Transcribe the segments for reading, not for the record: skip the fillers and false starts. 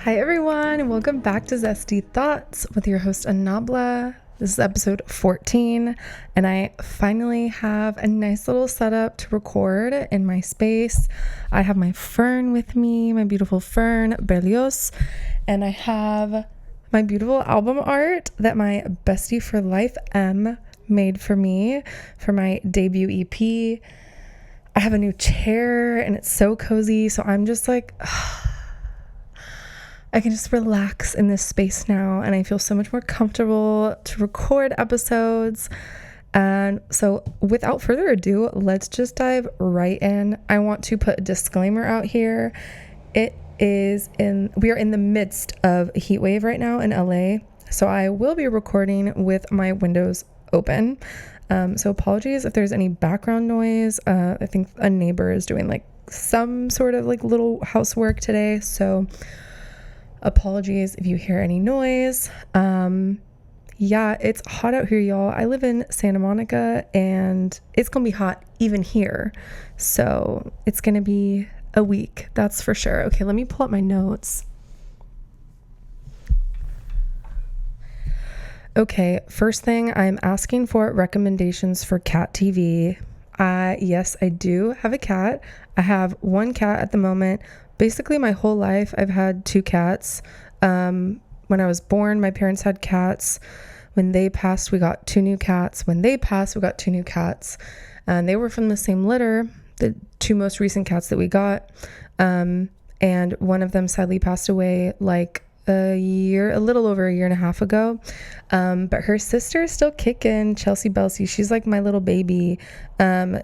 Hi everyone, and welcome back to Zesty Thoughts with your host Annábla. This is episode 14, and I finally have a nice little setup to record in my space. I have my fern with me, my beautiful fern, Berlioz, and I have my beautiful album art that my bestie for life, M, made for me for my debut EP. I have a new chair, and it's so cozy, so I'm just like... I can just relax in this space now, and I feel so much more comfortable to record episodes. And so without further ado, let's just dive right in. I want to put a disclaimer out here. We are in the midst of a heat wave right now in LA. So I will be recording with my windows open. So apologies if there's any background noise. I think a neighbor is doing like some sort of like little housework today. So apologies if you hear any noise. Yeah, it's hot out here, y'all. I live in Santa Monica, and it's gonna be hot even here. So it's gonna be a week, that's for sure. Okay, let me pull up my notes. Okay, first thing, I'm asking for recommendations for cat TV. Yes, I do have a cat. I have one cat at the moment. Basically, my whole life, I've had two cats. When I was born, my parents had cats. When they passed, we got two new cats. When they passed, we got two new cats. And they were from the same litter, the two most recent cats that we got. And one of them sadly passed away like a little over a year and a half ago. But her sister is still kicking, Chelsea Belsey. She's like my little baby. When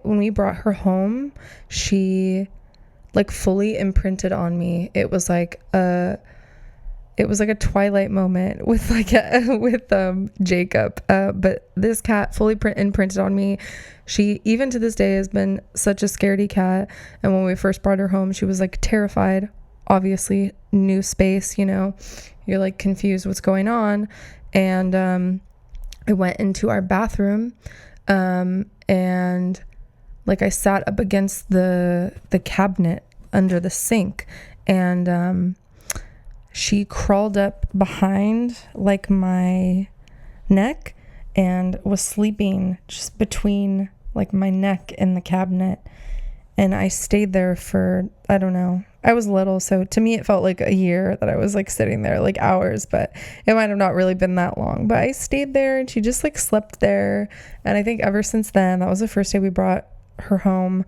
we brought her home, she like fully imprinted on me. It was like a Twilight moment with Jacob. But this cat fully imprinted on me. She even to this day has been such a scaredy cat. And when we first brought her home, she was like terrified. Obviously, new space, you're like confused what's going on. And I went into our bathroom, and like I sat up against the cabinet under the sink, and she crawled up behind like my neck and was sleeping just between like my neck and the cabinet. And I stayed there for, I don't know, I was little, so to me it felt like a year that I was like sitting there, like hours, but it might have not really been that long. But I stayed there, and she just like slept there. And I think ever since then, that was the first day we brought her home.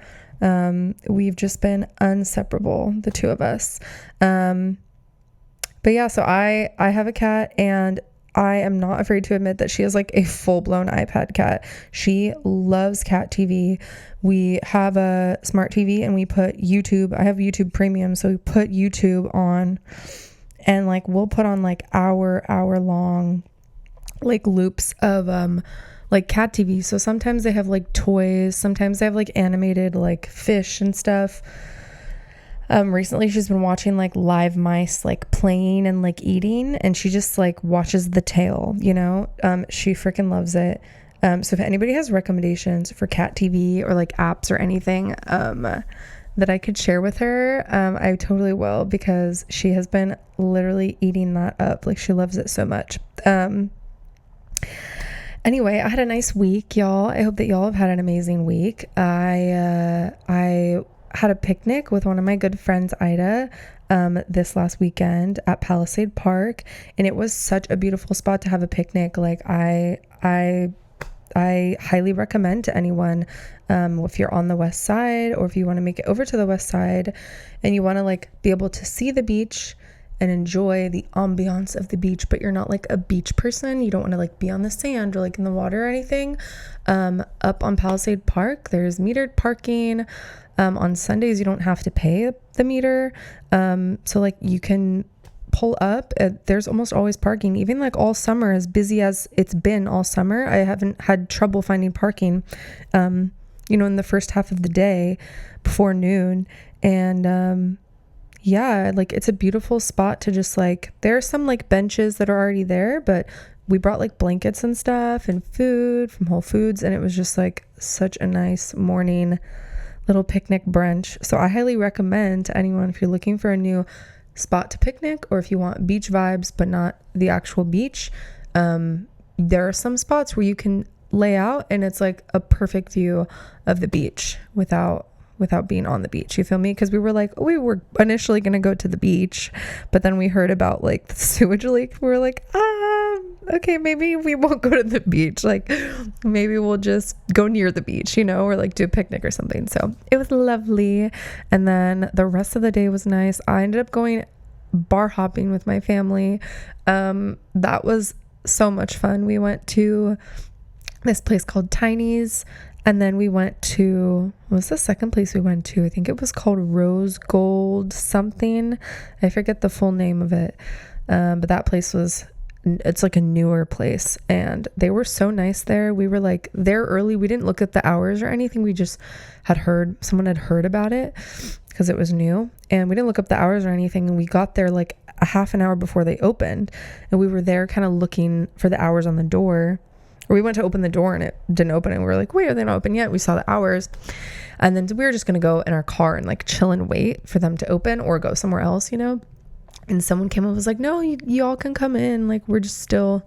We've just been inseparable, the two of us. But yeah, so I have a cat, and I am not afraid to admit that she is like a full-blown iPad cat. She loves cat TV. We have a smart TV, and we put YouTube. I have YouTube Premium, so we put YouTube on, and like we'll put on like hour long like loops of like cat TV. So sometimes they have like toys, sometimes they have like animated like fish and stuff. Recently she's been watching like live mice like playing and like eating, and she just like watches the tail, she freaking loves it. So if anybody has recommendations for cat TV or like apps or anything that I could share with her, I totally will, because she has been literally eating that up. Like she loves it so much. Anyway, I had a nice week, y'all. I hope that y'all have had an amazing week. I had a picnic with one of my good friends, Ida, this last weekend at Palisade Park, and it was such a beautiful spot to have a picnic. Like I highly recommend to anyone, if you're on the west side, or if you want to make it over to the west side and you want to like be able to see the beach and enjoy the ambiance of the beach, but you're not like a beach person, you don't want to like be on the sand or like in the water or anything, up on Palisade Park there's metered parking. On Sundays you don't have to pay the meter, so like you can pull up. There's almost always parking, even like all summer, as busy as it's been all summer. I haven't had trouble finding parking in the first half of the day before noon. And yeah, like it's a beautiful spot to just like, there are some like benches that are already there, but we brought like blankets and stuff and food from Whole Foods, and it was just like such a nice morning little picnic brunch. So I highly recommend to anyone, if you're looking for a new spot to picnic, or if you want beach vibes but not the actual beach, there are some spots where you can lay out and it's like a perfect view of the beach without being on the beach. You feel me? Because we were initially going to go to the beach, but then we heard about like the sewage leak. We were like, okay, maybe we won't go to the beach. Like maybe we'll just go near the beach, or like do a picnic or something. So it was lovely. And then the rest of the day was nice. I ended up going bar hopping with my family. That was so much fun. We went to this place called Tiny's, and then we went to, what was the second place we went to? I think it was called Rose Gold something. I forget the full name of it. But that place it's like a newer place, and they were so nice there. We were like there early. We didn't look at the hours or anything. We just someone had heard about it because it was new, and we didn't look up the hours or anything. And we got there like a half an hour before they opened, and we were there kind of looking for the hours on the door. Or we went to open the door and it didn't open, and we were like, wait, are they not open yet? We saw the hours, and then we were just gonna go in our car and like chill and wait for them to open or go somewhere else, and someone came up and was like, no, you all can come in, like we're still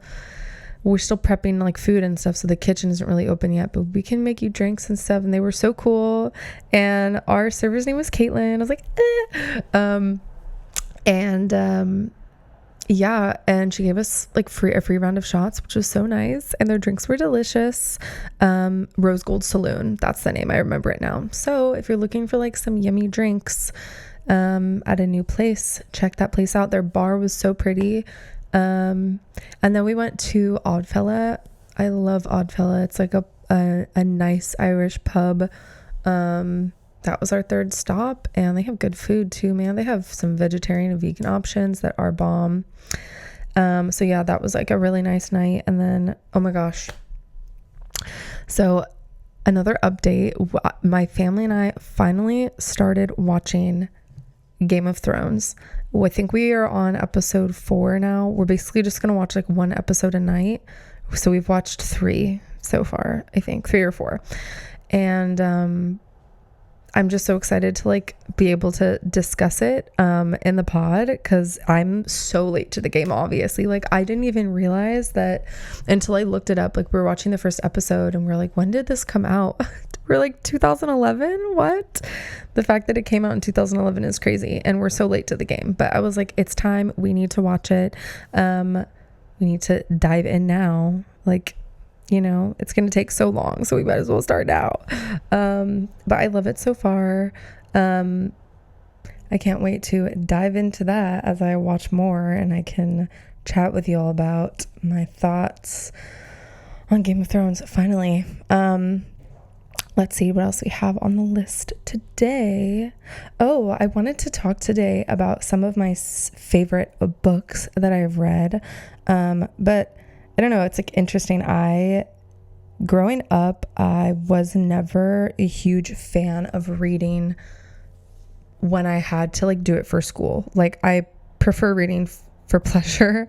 prepping like food and stuff, so the kitchen isn't really open yet, but we can make you drinks and stuff. And they were so cool, and our server's name was Caitlin. I was like, yeah, and she gave us like a free round of shots, which was so nice, and their drinks were delicious. Rose Gold Saloon, that's the name, I remember it now. So if you're looking for like some yummy drinks at a new place, check that place out. Their bar was so pretty. And then we went to Oddfella. I love Oddfella. It's like a nice Irish pub. That was our third stop, and they have good food too, man. They have some vegetarian and vegan options that are bomb. So yeah, that was like a really nice night. And then, oh my gosh. So another update, my family and I finally started watching Game of Thrones. I think we are on episode 4 now. We're basically just going to watch like one episode a night. So we've watched 3 so far, I think 3 or 4. And, I'm just so excited to like be able to discuss it in the pod, because I'm so late to the game, obviously. Like I didn't even realize that until I looked it up. Like we were watching the first episode and we're like, when did this come out? We're like 2011. What? The fact that it came out in 2011 is crazy, and we're so late to the game. But I was like, it's time, we need to watch it. We need to dive in now. Like, it's going to take so long, so we might as well start now. But I love it so far. I can't wait to dive into that as I watch more, and I can chat with you all about my thoughts on Game of Thrones finally. Let's see what else we have on the list today. Oh, I wanted to talk today about some of my favorite books that I've read. But I don't know, it's like interesting. Growing up, I was never a huge fan of reading when I had to like do it for school. Like I prefer reading for pleasure.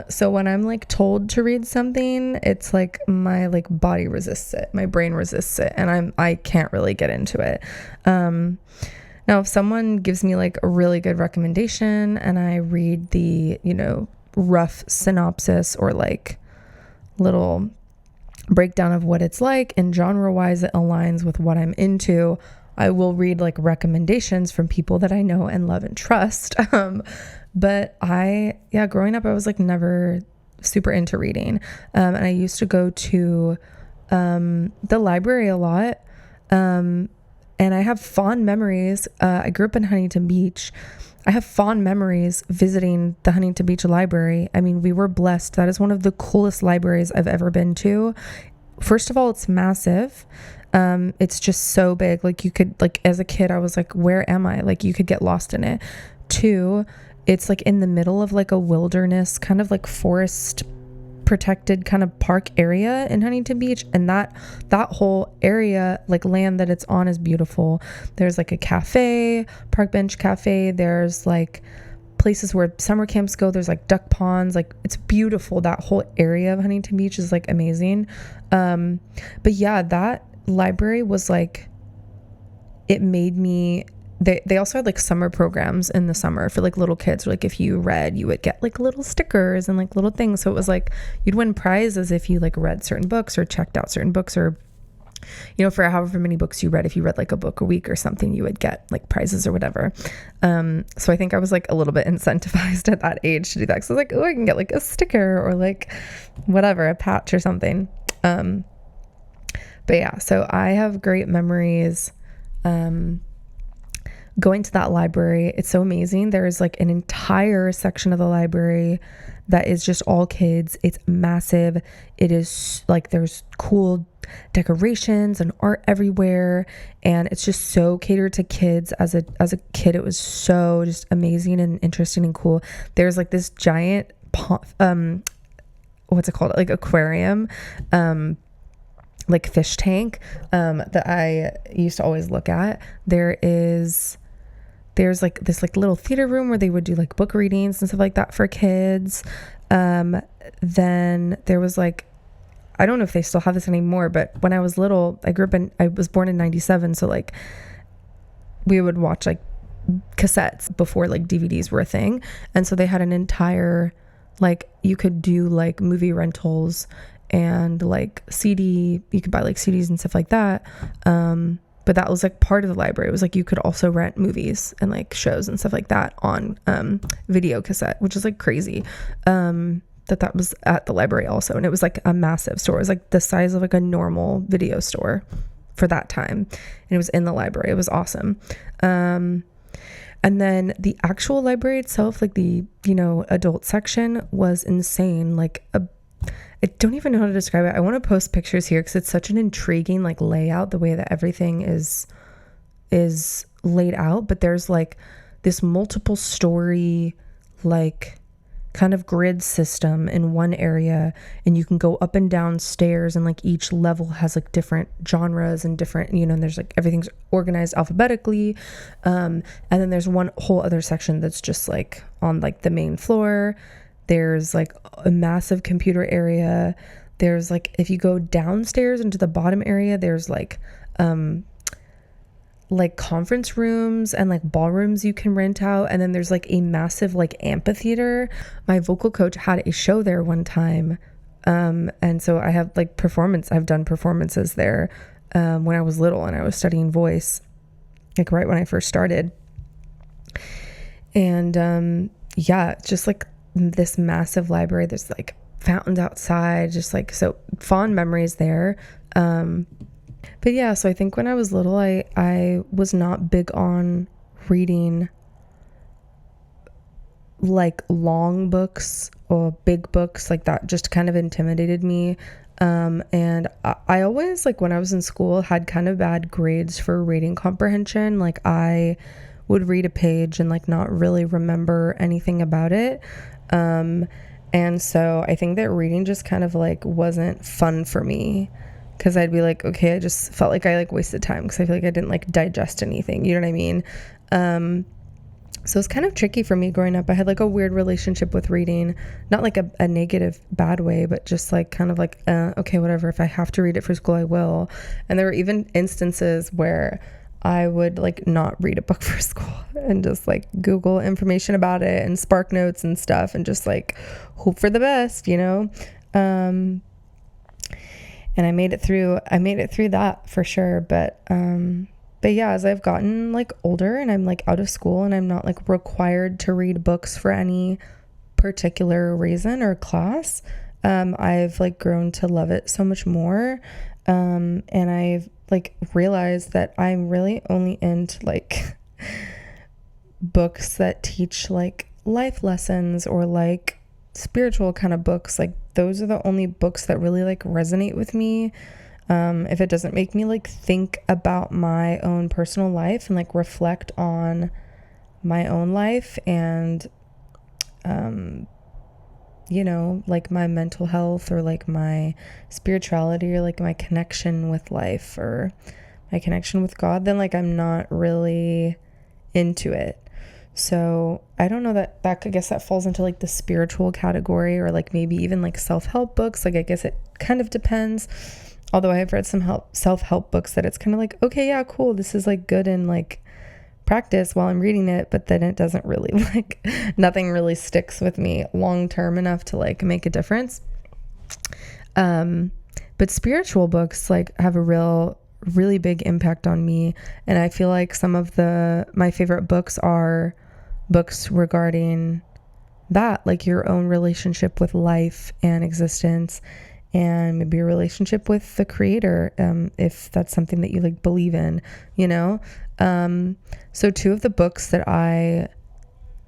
So when I'm like told to read something, it's like my like body resists it, my brain resists it, and I can't really get into it. Now if someone gives me like a really good recommendation and I read the, rough synopsis or like little breakdown of what it's like, and genre wise it aligns with what I'm into, I will read like recommendations from people that I know and love and trust. But growing up I was like never super into reading, and I used to go to the library a lot, and I have fond memories. I grew up in Huntington Beach. I have fond memories visiting the Huntington Beach Library. I mean, we were blessed. That is one of the coolest libraries I've ever been to. First of all, it's massive. It's just so big. Like you could, like as a kid, I was like, where am I? Like you could get lost in it. 2, it's like in the middle of like a wilderness, kind of like forest protected kind of park area in Huntington Beach, and that whole area, like land that it's on, is beautiful. There's like a cafe, park bench cafe, there's like places where summer camps go, there's like duck ponds, like it's beautiful. That whole area of Huntington Beach is like amazing. But yeah, that library was like, it made me they also had like summer programs in the summer for like little kids. Like if you read, you would get like little stickers and like little things. So it was like you'd win prizes if you like read certain books or checked out certain books, or for however many books you read. If you read like a book a week or something, you would get like prizes or whatever. So I think I was like a little bit incentivized at that age to do that, because I was like, oh, I can get like a sticker or like whatever, a patch or something. But yeah, so I have great memories going to that library. It's so amazing. There's like an entire section of the library that is just all kids. It's massive. It is like there's cool decorations and art everywhere, and it's just so catered to kids. As a kid, it was so just amazing and interesting and cool. There's like this giant what's it called, like aquarium, like fish tank, that I used to always look at. There's like this like little theater room where they would do like book readings and stuff like that for kids. Then there was like, I don't know if they still have this anymore, but when I was little, I was born in 97. So like we would watch like cassettes before like DVDs were a thing. And so they had an entire, like you could do like movie rentals and like you could buy like CDs and stuff like that. But that was like part of the library. It was like you could also rent movies and like shows and stuff like that on video cassette, which is like crazy. That was at the library also. And it was like a massive store. It was like the size of like a normal video store for that time. And it was in the library. It was awesome. And then the actual library itself, like the, adult section was insane. Like I don't even know how to describe it. I want to post pictures here because it's such an intriguing like layout, the way that everything is laid out. But there's like this multiple story like kind of grid system in one area, and you can go up and down stairs, and like each level has like different genres and different, and there's like everything's organized alphabetically. And then there's one whole other section that's just like on like the main floor. There's like a massive computer area. There's like, if you go downstairs into the bottom area, there's like conference rooms and like ballrooms you can rent out. And then there's like a massive like amphitheater. My vocal coach had a show there one time. And so I have like I've done performances there when I was little and I was studying voice, like right when I first started. And yeah, just like this massive library. There's like fountains outside, just like, so fond memories there. But yeah, so I think when I was little, I was not big on reading like long books or big books. Like that just kind of intimidated me. And I always, like when I was in school, had kind of bad grades for reading comprehension. Like I would read a page and like not really remember anything about it. And so I think that reading just kind of like wasn't fun for me, because I'd be like, okay, I just felt like I like wasted time because I feel like I didn't like digest anything, you know what I mean? So it's kind of tricky for me growing up. I had like a weird relationship with reading, not like a negative bad way, but just like kind of like, okay, whatever, if I have to read it for school, I will. And there were even instances where I would like not read a book for school and just like Google information about it and Spark Notes and stuff and just like hope for the best, and I made it through that for sure. But yeah, as I've gotten like older and I'm like out of school and I'm not like required to read books for any particular reason or class, I've like grown to love it so much more. And I've like realized that I'm really only into like books that teach like life lessons or like spiritual kind of books. Like those are the only books that really like resonate with me. If it doesn't make me like think about my own personal life and like reflect on my own life and like my mental health or like my spirituality or like my connection with life or my connection with God, then like I'm not really into it. So I don't know that I guess that falls into like the spiritual category or like maybe even like self-help books. Like I guess it kind of depends. Although I have read some self-help books that it's kind of like, okay, yeah, cool. This is like good in like practice while I'm reading it, but then it doesn't really like, nothing really sticks with me long term enough to like make a difference. But spiritual books like have a really big impact on me. And I feel like some of my favorite books are books regarding that, like your own relationship with life and existence, and maybe your relationship with the creator, if that's something that you like believe in, you know? So two of the books that I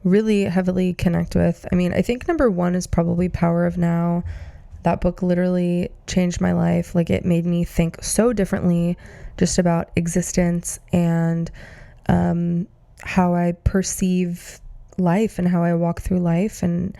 really heavily connect with, I mean, I think number one is probably Power of Now. That book literally changed my life. Like, it made me think so differently just about existence and how I perceive life and how I walk through life. And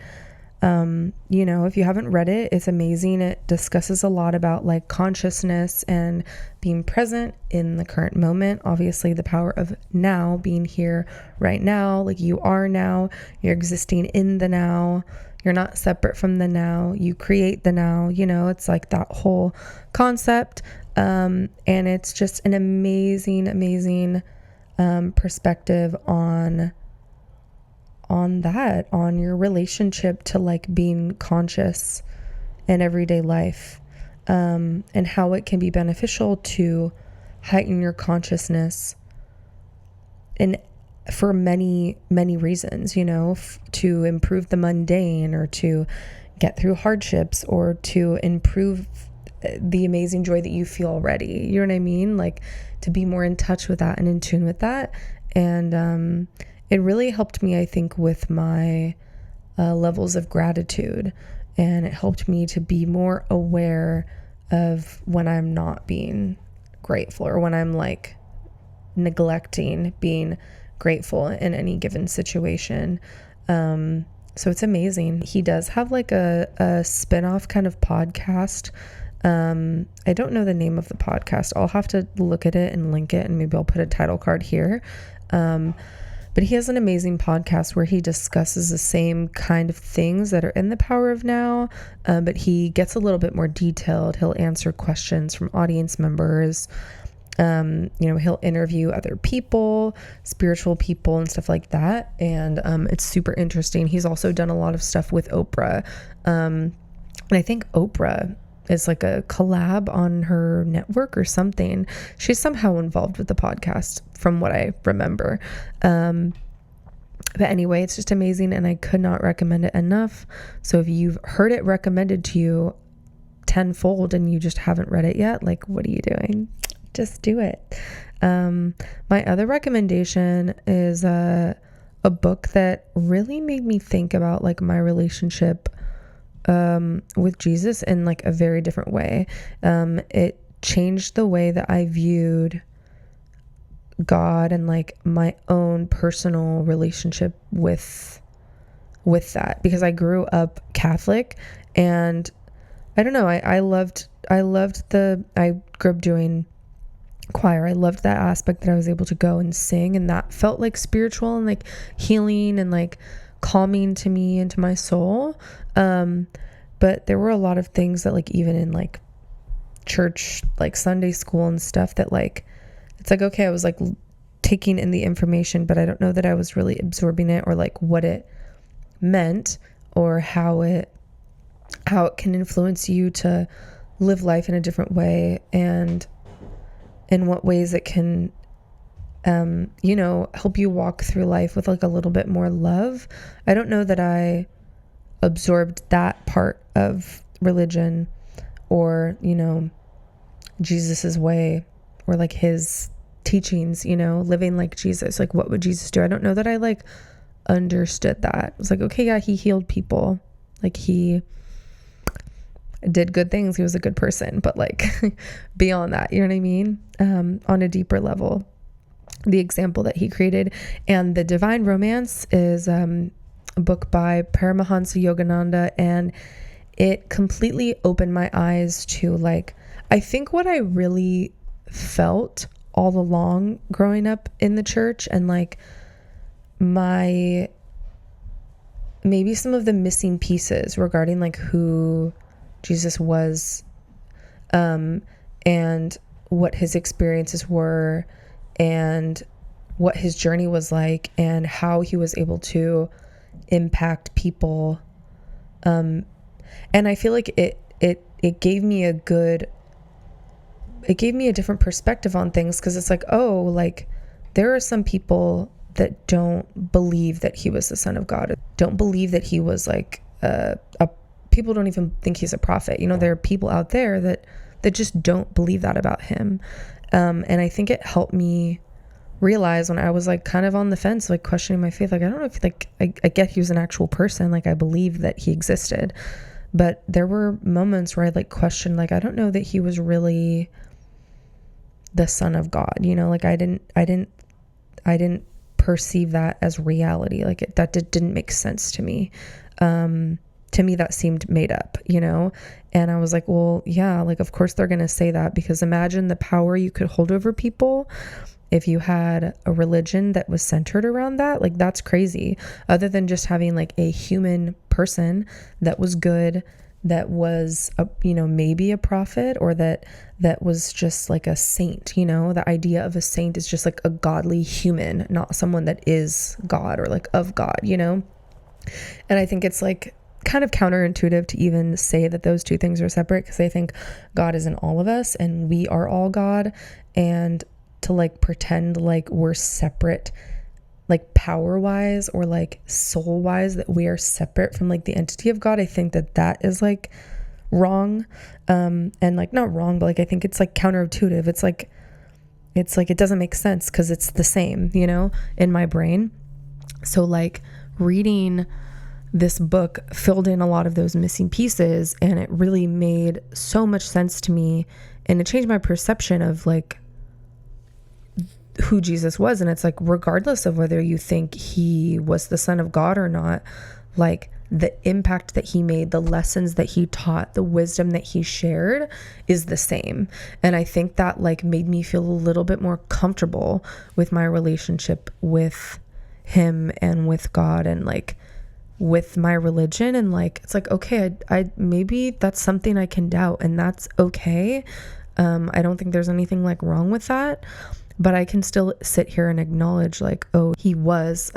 you know, if you haven't read it, it's amazing. It discusses a lot about like consciousness and being present in the current moment. Obviously, the power of now, being here right now, like you are now, you're existing in the now. You're not separate from the now. You create the now, you know, it's like that whole concept. And it's just an amazing perspective on that, on your relationship to like being conscious in everyday life, and how it can be beneficial to heighten your consciousness for many reasons, you know, to improve the mundane, or to get through hardships, or to improve the amazing joy that you feel already. You know what I mean? Like, to be more in touch with that and in tune with that. And it really helped me, I think, with my levels of gratitude. And it helped me to be more aware of when I'm not being grateful, or when I'm like neglecting being grateful in any given situation. So it's amazing. He does have like a spin-off kind of podcast. I don't know the name of the podcast. I'll have to look at it and link it, and maybe I'll put a title card here. But he has an amazing podcast where he discusses the same kind of things that are in the Power of Now, but he gets a little bit more detailed. He'll answer questions from audience members. You know, he'll interview other people, spiritual people and stuff like that. And it's super interesting. He's also done a lot of stuff with Oprah. And I think Oprah is like a collab on her network or something. She's somehow involved with the podcast from what I remember. But anyway, it's just amazing, and I could not recommend it enough. So if you've heard it recommended to you tenfold and you just haven't read it yet, like, what are you doing? Just do it. My other recommendation is a book that really made me think about like my relationship with Jesus in like a very different way. It changed the way that I viewed God and like my own personal relationship with that, because I grew up Catholic, and I don't know, I grew up doing choir. I loved that aspect that I was able to go and sing, and that felt like spiritual and like healing and like calming to me and to my soul. But there were a lot of things that like even in like church, like Sunday school and stuff, that like, it's like, okay, I was like taking in the information, but I don't know that I was really absorbing it, or like what it meant, or how it can influence you to live life in a different way, and in what ways it can, you know, help you walk through life with like a little bit more love. I don't know that I absorbed that part of religion, or, you know, Jesus's way, or like his teachings, you know, living like Jesus. Like, what would Jesus do? I don't know that I like understood that. It was like, okay, yeah, he healed people. Like, he did good things. He was a good person, but like beyond that, you know what I mean? On a deeper level, the example that he created. And The Divine Romance is a book by Paramahansa Yogananda, and it completely opened my eyes to like, I think what I really felt all along growing up in the church, and like maybe some of the missing pieces regarding like who Jesus was, and what his experiences were, and what his journey was like and how he was able to impact people. And I feel like it gave me a different perspective on things, because it's like, oh, like there are some people that don't believe that he was the Son of God, don't believe that he was like people don't even think he's a prophet. There are people out there that just don't believe that about him. And I think it helped me realize when I was like kind of on the fence, like questioning my faith, like I don't know if like I get he was an actual person, like I believe that he existed, but there were moments where I like questioned, like I don't know that he was really the Son of God, like I didn't perceive that as reality. Like that didn't make sense to me. To me that seemed made up, and I was like, well, yeah, like of course they're going to say that, because imagine the power you could hold over people if you had a religion that was centered around that. Like that's crazy. Other than just having like a human person that was good, that was maybe a prophet, or that was just like a saint. The idea of a saint is just like a godly human, not someone that is God or like of God, and I think it's like kind of counterintuitive to even say that those two things are separate, because I think God is in all of us and we are all God, and to like pretend like we're separate, like power wise or like soul wise, that we are separate from like the entity of God, I think that is like wrong. And like not wrong, but like I think it's like counterintuitive. It's like it doesn't make sense because it's the same, in my brain. So like reading this book filled in a lot of those missing pieces, and it really made so much sense to me, and it changed my perception of like who Jesus was. And it's like, regardless of whether you think he was the Son of God or not, like the impact that he made, the lessons that he taught, the wisdom that he shared is the same. And I think that like made me feel a little bit more comfortable with my relationship with him and with God, and like with my religion. And like it's like, okay, I maybe that's something I can doubt, and that's okay. I don't think there's anything like wrong with that, but I can still sit here and acknowledge like, oh, he was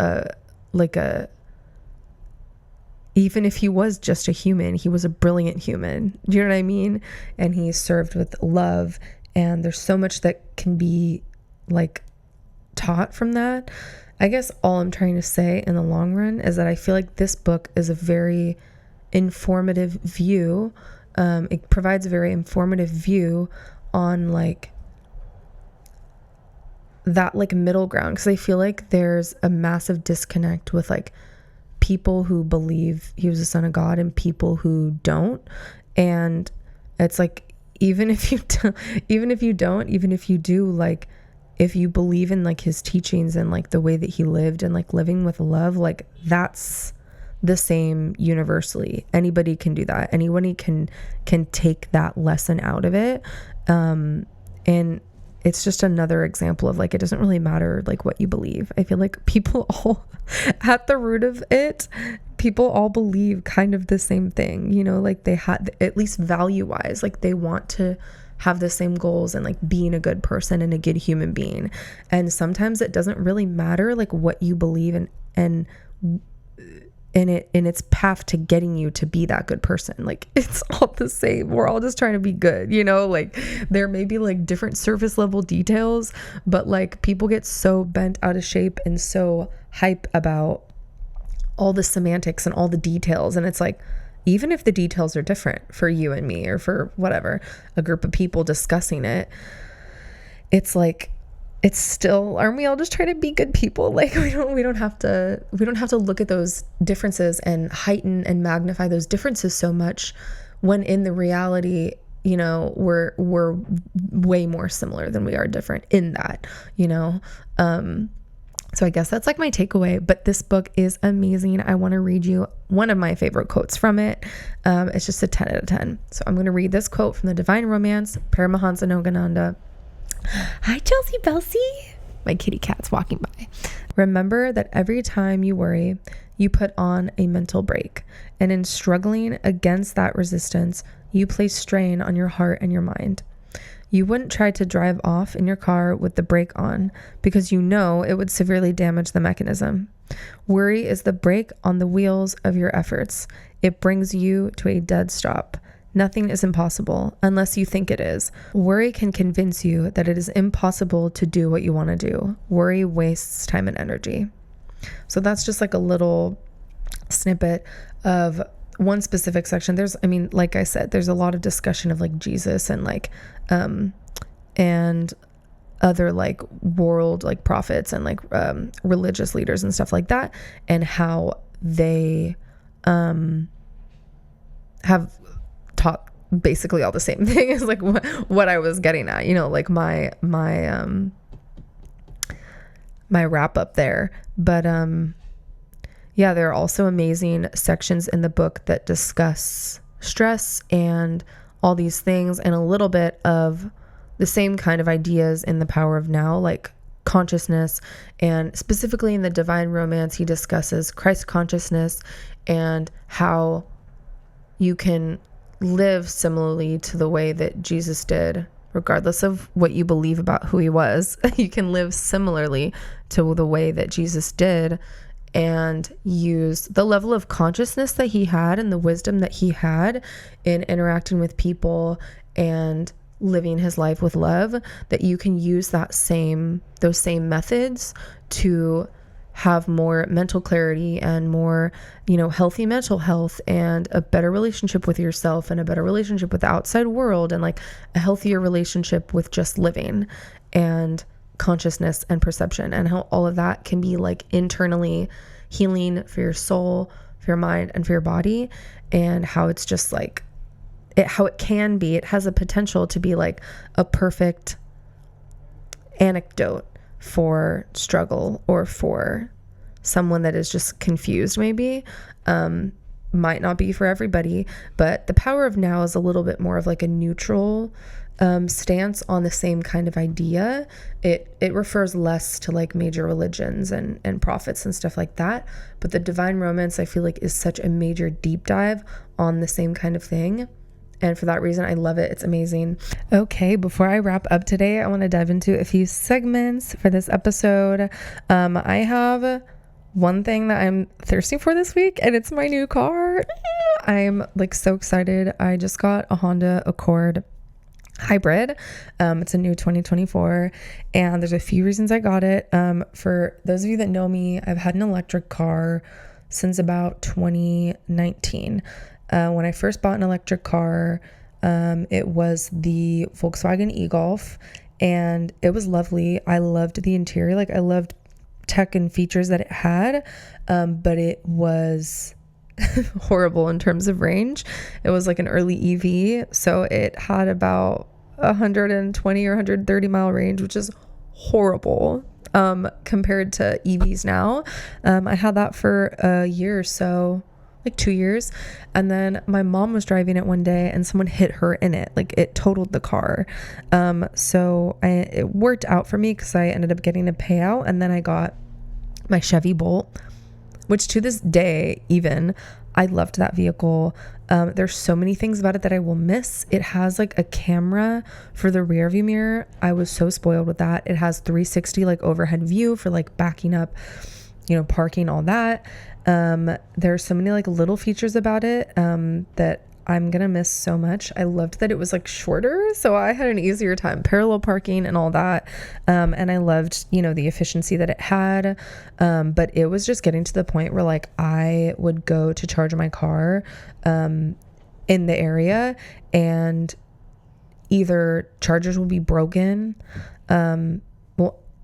even if he was just a human, he was a brilliant human. Do you know what I mean? And he served with love, and there's so much that can be like taught from that. I guess all I'm trying to say in the long run is that I feel like this book is a very informative view. It provides a very informative view on like that like middle ground, because I feel like there's a massive disconnect with like people who believe he was the Son of God and people who don't. And it's like, even if you do, like if you believe in like his teachings and like the way that he lived and like living with love, like that's the same universally. Anybody can do that. Anybody can take that lesson out of it. And it's just another example of like, it doesn't really matter like what you believe. I feel like people all at the root of it, people all believe kind of the same thing, like they had, at least value wise, like they want to have the same goals and like being a good person and a good human being. And sometimes it doesn't really matter like what you believe in, and in its path to getting you to be that good person. Like it's all the same. We're all just trying to be good, like there may be like different surface level details, but like people get so bent out of shape and so hype about all the semantics and all the details. And it's like, even if the details are different for you and me, or for whatever, a group of people discussing it, it's like, it's still, aren't we all just trying to be good people? Like we don't have to look at those differences and heighten and magnify those differences so much, when in the reality, we're way more similar than we are different in that, So I guess that's like my takeaway, but this book is amazing. I want to read you one of my favorite quotes from it. It's just a 10 out of 10. So I'm going to read this quote from the Divine Romance, Paramahansa Yogananda. Hi, Chelsea Belsey. My kitty cat's walking by. Remember that every time you worry, you put on a mental break. And in struggling against that resistance, you place strain on your heart and your mind. You wouldn't try to drive off in your car with the brake on because you know it would severely damage the mechanism. Worry is the brake on the wheels of your efforts. It brings you to a dead stop. Nothing is impossible unless you think it is. Worry can convince you that it is impossible to do what you want to do. Worry wastes time and energy. So that's just like a little snippet of one specific section. Like I said, there's a lot of discussion of like Jesus and like, and other like world like prophets and like religious leaders and stuff like that, and how they have taught basically all the same thing as like what I was getting at, like my wrap up there. But yeah, there are also amazing sections in the book that discuss stress and all these things, and a little bit of the same kind of ideas in The Power of Now, like consciousness. And specifically in the Divine Romance, he discusses Christ consciousness and how you can live similarly to the way that Jesus did, regardless of what you believe about who he was. You can live similarly to the way that Jesus did and use the level of consciousness that he had and the wisdom that he had in interacting with people and living his life with love, that you can use those same methods to have more mental clarity and more, healthy mental health and a better relationship with yourself and a better relationship with the outside world and like a healthier relationship with just living and consciousness and perception, and how all of that can be like internally healing for your soul, for your mind, and for your body, and how it's just like how it can be. It has a potential to be like a perfect anecdote for struggle or for someone that is just confused, maybe. Might not be for everybody, but The Power of Now is a little bit more of like a neutral stance on the same kind of idea. It refers less to like major religions and prophets and stuff like that, but the Divine Romance, I feel like, is such a major deep dive on the same kind of thing. And for that reason, I love it. It's amazing. Okay, before I wrap up today, I want to dive into a few segments for this episode. I have one thing that I'm thirsty for this week, and it's my new car. I'm like so excited. I just got a Honda Accord hybrid. It's a new 2024, and there's a few reasons I got it. For those of you that know me, I've had an electric car since about 2019. When I first bought an electric car, it was the Volkswagen e-Golf, and it was lovely. I loved the interior. Like, I loved tech and features that it had, but it was horrible in terms of range. It was like an early EV, so it had about 120 or 130 mile range, which is horrible compared to EVs now. I had that for a year or so, like 2 years, and then my mom was driving it one day and someone hit her in it. Like, it totaled the car. So it worked out for me because I ended up getting a payout, and then I got my Chevy Bolt, which to this day, even, I loved that vehicle. There's so many things about it that I will miss. It has like a camera for the rear view mirror. I was so spoiled with that. It has 360 like overhead view for like backing up, parking, all that. There's so many like little features about it that I'm gonna miss so much. I loved that it was like shorter, so I had an easier time parallel parking and all that. And I loved, the efficiency that it had. But it was just getting to the point where like I would go to charge my car in the area, and either chargers would be broken,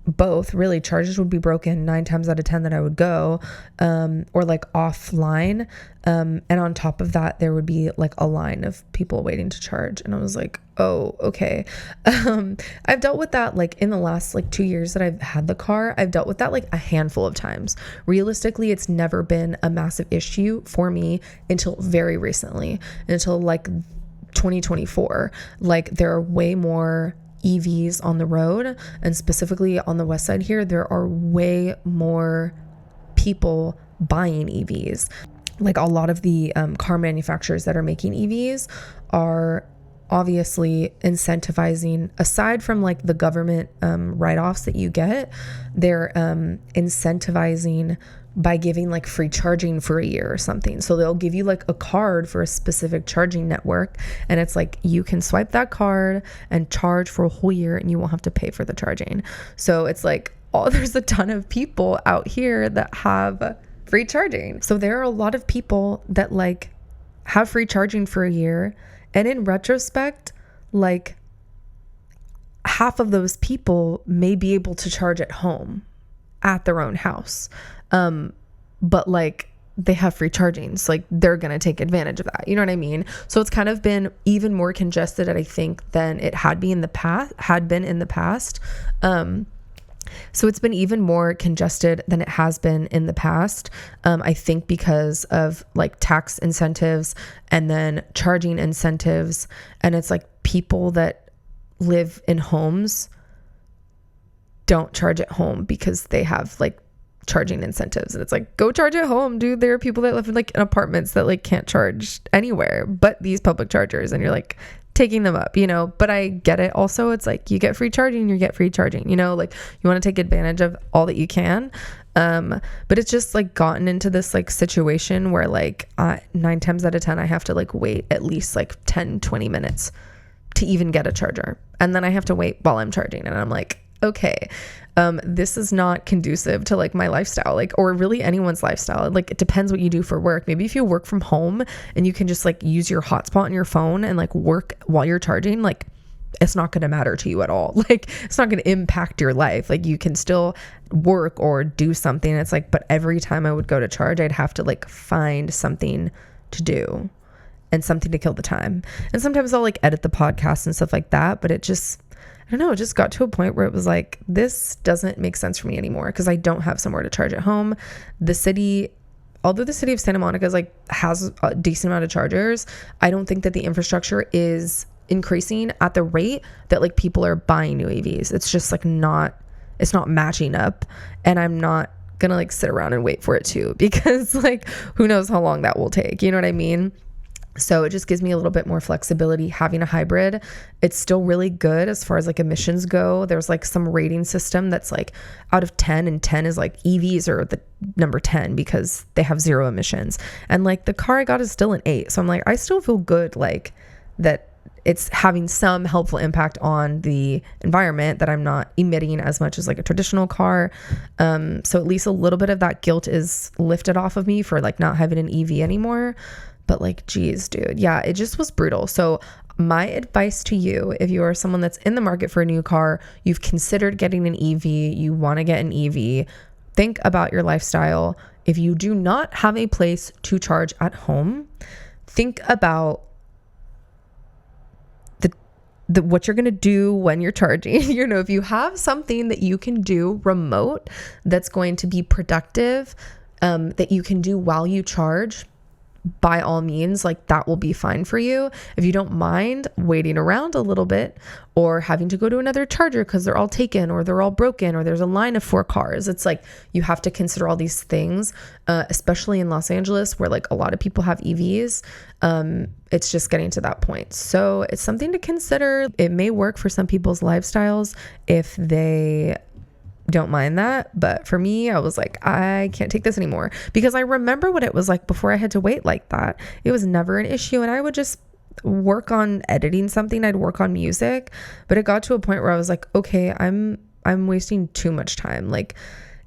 both really, chargers would be broken 9 times out of 10 that I would go, or like offline. And on top of that, there would be like a line of people waiting to charge. And I was like, oh, okay. I've dealt with that like in the last like 2 years that I've had the car. I've dealt with that like a handful of times. Realistically, it's never been a massive issue for me until very recently, until like 2024. Like, there are way more EVs on the road, and specifically on the west side here, there are way more people buying EVs. Like, a lot of the car manufacturers that are making EVs are obviously incentivizing, aside from like the government write-offs that you get, they're incentivizing by giving like free charging for a year or something. So they'll give you like a card for a specific charging network, and it's like you can swipe that card and charge for a whole year and you won't have to pay for the charging. So it's like, there's a ton of people out here that have free charging. So there are a lot of people that like have free charging for a year, and in retrospect, like half of those people may be able to charge at home at their own house. But like they have free charging, so like they're going to take advantage of that. You know what I mean? So it's kind of been even more congested, I think, than it had been in the past. So it's been even more congested than it has been in the past. I think because of like tax incentives and then charging incentives. And it's like people that live in homes don't charge at home because they have like charging incentives, and it's like, go charge at home, dude. There are people that live in like in apartments that like can't charge anywhere but these public chargers, and you're like taking them up, you know. But I get it also. It's like you get free charging, you get free charging, you know, like you want to take advantage of all that you can. But it's just like gotten into this like situation where like 9 times out of 10 I have to like wait at least like 10-20 minutes to even get a charger, and then I have to wait while I'm charging, and I'm like, okay, this is not conducive to like my lifestyle, like, or really anyone's lifestyle. Like, it depends what you do for work. Maybe if you work from home and you can just like use your hotspot on your phone and like work while you're charging, like it's not going to matter to you at all. Like, it's not going to impact your life. Like, you can still work or do something. It's like, but every time I would go to charge, I'd have to like find something to do and something to kill the time. And sometimes I'll like edit the podcast and stuff like that, but it just, I don't know, it just got to a point where it was like, this doesn't make sense for me anymore because I don't have somewhere to charge at home. The city, although the city of Santa Monica is like has a decent amount of chargers, I don't think that the infrastructure is increasing at the rate that like people are buying new EVs. It's just like it's not matching up, and I'm not gonna like sit around and wait for it to, because like who knows how long that will take, you know what I mean? So it just gives me a little bit more flexibility having a hybrid. It's still really good as far as like emissions go. There's like some rating system that's like out of 10, and 10 is like EVs are the number 10 because they have 0 emissions. And like the car I got is still an 8. So I'm like, I still feel good like that it's having some helpful impact on the environment, that I'm not emitting as much as like a traditional car. So at least a little bit of that guilt is lifted off of me for like not having an EV anymore. But like, geez, dude, yeah, it just was brutal. So my advice to you, if you are someone that's in the market for a new car, you've considered getting an EV, you want to get an EV, think about your lifestyle. If you do not have a place to charge at home, think about what you're going to do when you're charging. You know, if you have something that you can do remote that's going to be productive, that you can do while you charge, by all means, like that will be fine for you. If you don't mind waiting around a little bit or having to go to another charger because they're all taken or they're all broken or there's a line of 4 cars, it's like you have to consider all these things, especially in Los Angeles where like a lot of people have EVs. It's just getting to that point. So it's something to consider. It may work for some people's lifestyles if they don't mind that, but for me, I was like, I can't take this anymore, because I remember what it was like before I had to wait like that. It was never an issue, and I would just work on editing something, I'd work on music, but it got to a point where I was like, okay, I'm wasting too much time, like,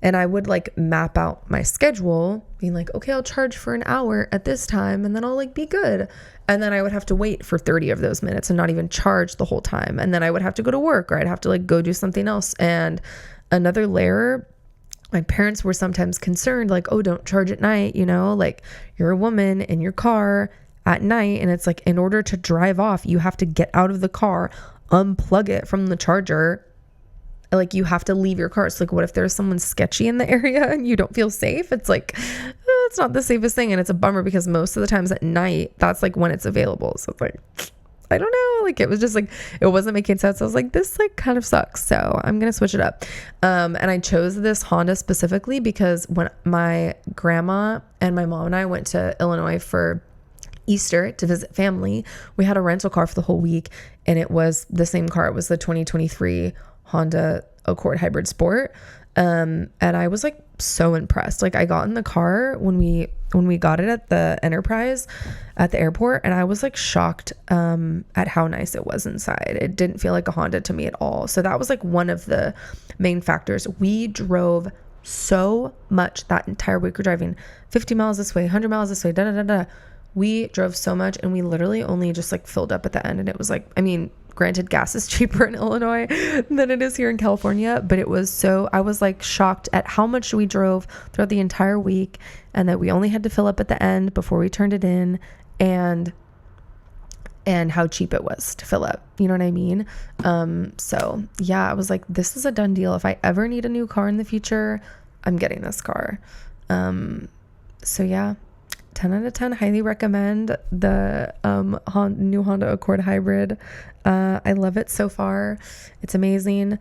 and I would like map out my schedule being like, okay, I'll charge for an hour at this time and then I'll like be good, and then I would have to wait for 30 of those minutes and not even charge the whole time, and then I would have to go to work, or I'd have to like go do something else. And another layer, my parents were sometimes concerned, like, oh, don't charge at night, you know, like you're a woman in your car at night, and it's like, in order to drive off, you have to get out of the car, unplug it from the charger, like you have to leave your car. It's like, what if there's someone sketchy in the area and you don't feel safe? It's like, it's not the safest thing, and it's a bummer because most of the times at night, that's like when it's available. So it's like, I don't know, like it was just like, it wasn't making sense. I was like, this like kind of sucks, so I'm gonna switch it up. And I chose this Honda specifically because when my grandma and my mom and I went to Illinois for Easter to visit family. We had a rental car for the whole week, and it was the same car. It was the 2023 Honda Accord Hybrid Sport. And I was like so impressed. Like I got in the car when we got it at the Enterprise at the airport, and I was like shocked at how nice it was inside. It didn't feel like a Honda to me at all. So that was like one of the main factors. We drove so much that entire week. We're driving 50 miles this way, 100 miles this way, da da da da. We drove so much, and we literally only just like filled up at the end. And it was like, I mean, granted, gas is cheaper in Illinois than it is here in California, but it was so, I was like shocked at how much we drove throughout the entire week, and that we only had to fill up at the end before we turned it in, and how cheap it was to fill up. You know what I mean? So yeah, I was like, this is a done deal. If I ever need a new car in the future, I'm getting this car. So yeah, 10 out of 10, highly recommend the new Honda Accord Hybrid. I love it so far. It's amazing.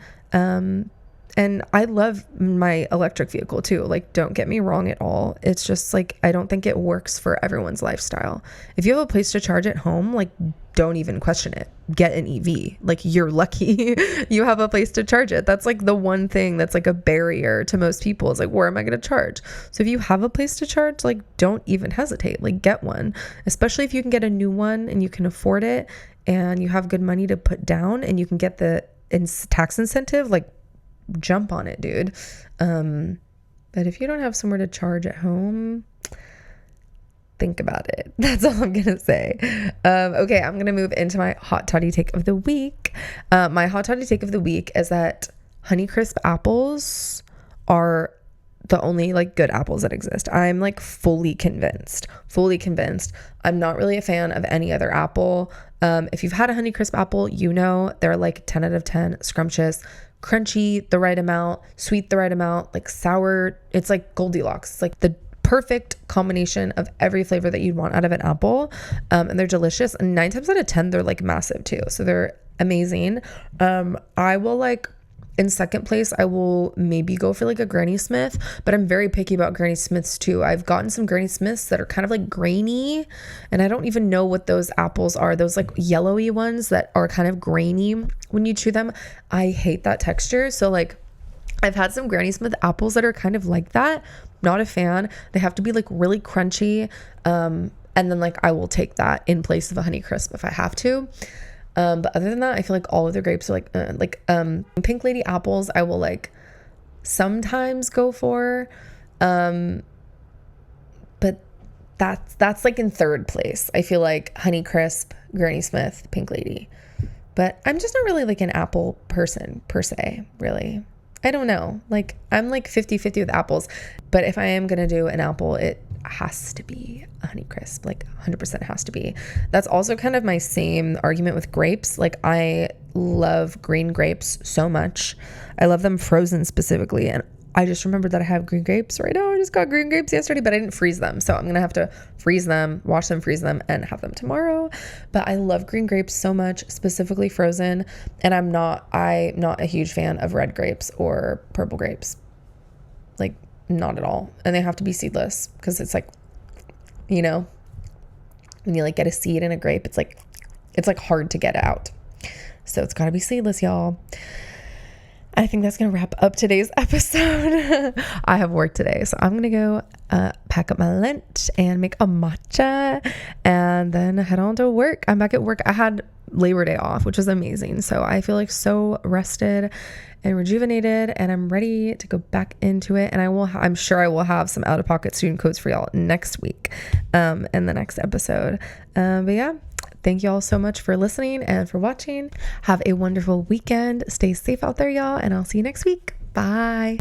And I love my electric vehicle too. Like, don't get me wrong at all. It's just like, I don't think it works for everyone's lifestyle. If you have a place to charge at home, like, don't even question it. Get an EV. Like, you're lucky you have a place to charge it. That's like the one thing that's like a barrier to most people is like, where am I going to charge? So if you have a place to charge, like, don't even hesitate. Like, get one, especially if you can get a new one and you can afford it and you have good money to put down and you can get the tax incentive, like, jump on it, dude. But if you don't have somewhere to charge at home, think about it. That's all I'm gonna say. Okay, I'm gonna move into my hot toddy take of the week. My hot toddy take of the week is that honeycrisp apples are the only like good apples that exist. I'm like fully convinced. I'm not really a fan of any other apple. If you've had a honeycrisp apple, you know they're like 10 out of 10, scrumptious, crunchy the right amount, sweet the right amount, like sour. It's like Goldilocks. It's like the perfect combination of every flavor that you'd want out of an apple. And they're delicious. And 9 times out of 10, they're like massive too. So they're amazing. I will like, in second place, I will maybe go for like a Granny Smith, but I'm very picky about Granny Smiths too. I've gotten some Granny Smiths that are kind of like grainy, and I don't even know what those apples are. Those like yellowy ones that are kind of grainy when you chew them. I hate that texture. So like, I've had some Granny Smith apples that are kind of like that. Not a fan. They have to be like really crunchy. And then like, I will take that in place of a Honeycrisp if I have to. But other than that, I feel like all of the grapes are like Pink Lady apples I will like sometimes go for. But that's like in third place. I feel like Honeycrisp, Granny Smith, Pink Lady. But I'm just not really like an apple person per se, really. I don't know. Like, I'm like 50-50 with apples. But if I am going to do an apple, it has to be a Honeycrisp. Like, 100% has to be. That's also kind of my same argument with grapes. Like, I love green grapes so much. I love them frozen specifically. And I just remembered that I have green grapes right now. I just got green grapes yesterday, but I didn't freeze them. So I'm going to have to freeze them, wash them, freeze them, and have them tomorrow. But I love green grapes so much, specifically frozen. And I'm not a huge fan of red grapes or purple grapes. Like, not at all. And they have to be seedless because it's like, you know, when you like get a seed in a grape, it's like hard to get out. So it's got to be seedless, y'all. I think that's going to wrap up today's episode. I have work today, so I'm going to go pack up my lunch and make a matcha and then head on to work. I'm back at work. I had Labor Day off, which was amazing. So I feel like so rested and rejuvenated, and I'm ready to go back into it. And I'm sure I will have some out-of-pocket student codes for y'all next week in the next episode. But yeah. Thank you all so much for listening and for watching. Have a wonderful weekend. Stay safe out there, y'all, and I'll see you next week. Bye.